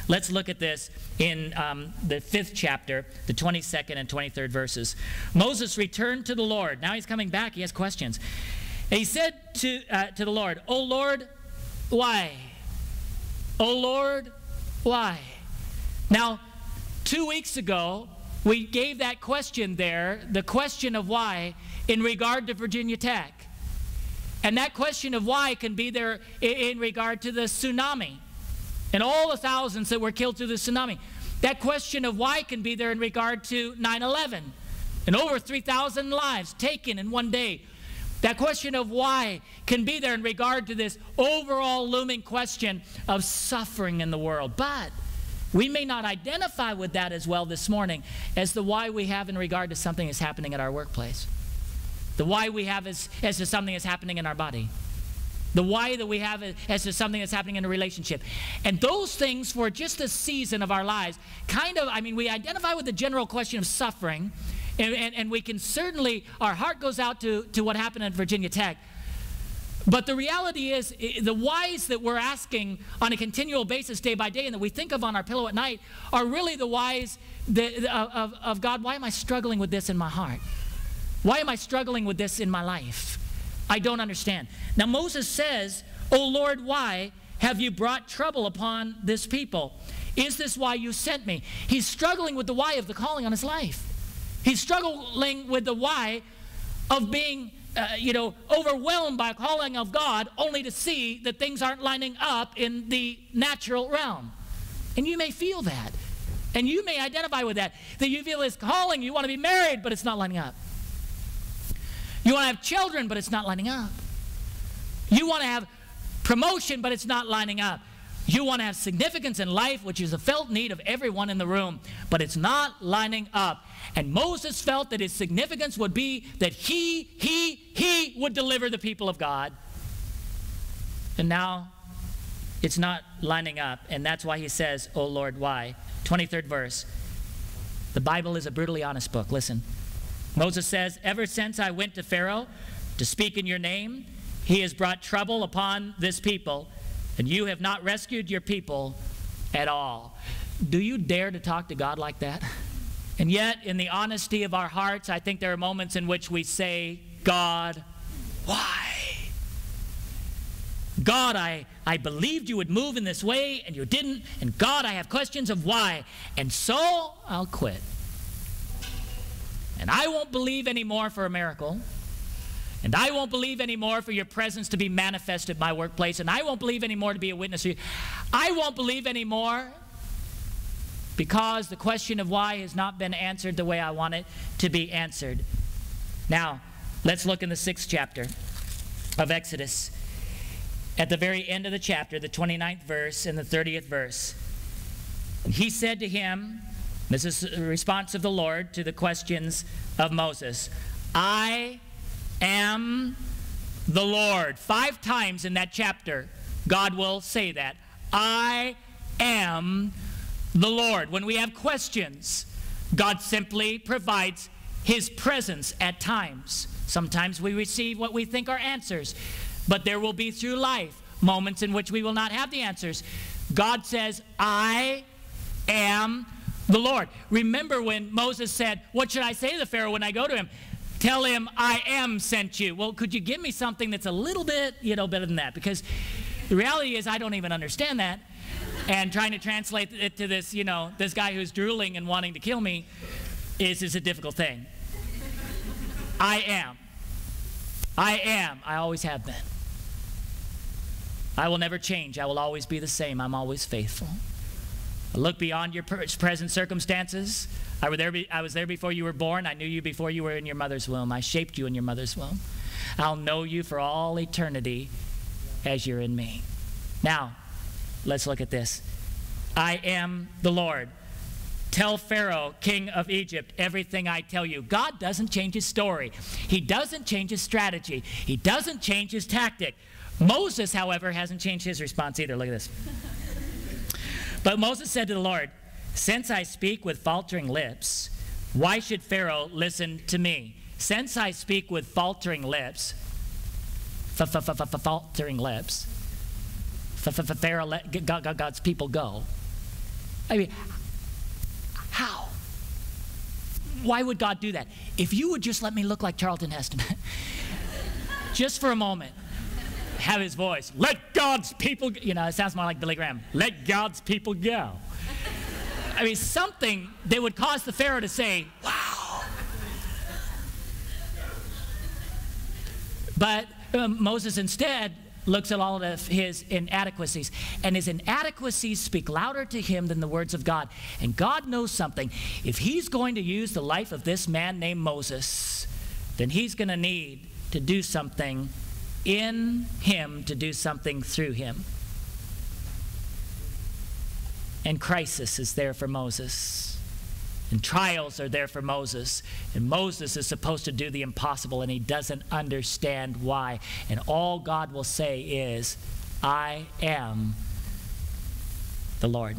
Let's look at this in the 5th chapter, the 22nd and 23rd verses. Moses returned to the Lord. Now he's coming back. He has questions. And he said to the Lord, O Lord, why? O Lord, why? Now, 2 weeks ago, we gave that question there, the question of why, in regard to Virginia Tech. And that question of why can be there in regard to the tsunami and all the thousands that were killed through the tsunami. That question of why can be there in regard to 9/11 and over 3,000 lives taken in one day. That question of why can be there in regard to this overall looming question of suffering in the world. But we may not identify with that as well this morning as the why we have in regard to something that's happening at our workplace. The why we have as to something that's happening in our body. The why that we have as to something that's happening in a relationship. And those things for just a season of our lives, we identify with the general question of suffering, and we can certainly, our heart goes out to what happened at Virginia Tech. But the reality is, the whys that we're asking on a continual basis, day by day, and that we think of on our pillow at night, are really the whys of God. Why am I struggling with this in my heart? Why am I struggling with this in my life? I don't understand. Now Moses says, O Lord, why have you brought trouble upon this people? Is this why you sent me? He's struggling with the why of the calling on his life. He's struggling with the why of being overwhelmed by a calling of God, only to see that things aren't lining up in the natural realm. And you may feel that. And you may identify with that. That you feel this calling, you want to be married, but it's not lining up. You want to have children, but it's not lining up. You want to have promotion, but it's not lining up. You want to have significance in life, which is a felt need of everyone in the room, but it's not lining up. And Moses felt that his significance would be that he would deliver the people of God. And now it's not lining up, and that's why he says, "O Lord, why?" 23rd verse. The Bible is a brutally honest book. Listen. Moses says, "Ever since I went to Pharaoh to speak in your name, he has brought trouble upon this people, and you have not rescued your people at all." Do you dare to talk to God like that? And yet, in the honesty of our hearts, I think there are moments in which we say, "God, why? God, I believed you would move in this way, and you didn't. And God, I have questions of why. And so, I'll quit. And I won't believe anymore for a miracle. And I won't believe anymore for your presence to be manifest at my workplace. And I won't believe anymore to be a witness to you. I won't believe anymore because the question of why has not been answered the way I want it to be answered." Now, let's look in the 6th chapter of Exodus. At the very end of the chapter, the 29th verse and the 30th verse. And he said to him, this is the response of the Lord to the questions of Moses, "I am the Lord." 5 times in that chapter, God will say that. I am the Lord. When we have questions, God simply provides his presence at times. Sometimes we receive what we think are answers, but there will be through life moments in which we will not have the answers. God says, "I am the Lord." Remember when Moses said, "What should I say to the Pharaoh when I go to him?" Tell him, "I am sent you." Well, could you give me something that's a little bit, better than that? Because the reality is I don't even understand that. And trying to translate it to this, this guy who's drooling and wanting to kill me is a difficult thing. I am. I am. I always have been. I will never change. I will always be the same. I'm always faithful. I look beyond your present circumstances. I was there before you were born. I knew you before you were in your mother's womb. I shaped you in your mother's womb. I'll know you for all eternity as you're in me. Now, let's look at this. I am the Lord. Tell Pharaoh, king of Egypt, everything I tell you. God doesn't change his story. He doesn't change his strategy. He doesn't change his tactic. Moses, however, hasn't changed his response either. Look at this. But Moses said to the Lord, "Since I speak with faltering lips, why should Pharaoh listen to me?" Since I speak with faltering lips, faltering lips, Pharaoh let God's people go. I mean, how? Why would God do that? If you would just let me look like Charlton Heston, just for a moment, have his voice, let God's people, it sounds more like Billy Graham, let God's people go. I mean, something that would cause the Pharaoh to say, wow. But Moses instead looks at all of his inadequacies, and his inadequacies speak louder to him than the words of God. And God knows something. If he's going to use the life of this man named Moses, then he's going to need to do something in him to do something through him. And crisis is there for Moses. And trials are there for Moses. And Moses is supposed to do the impossible, and he doesn't understand why. And all God will say is, I am the Lord.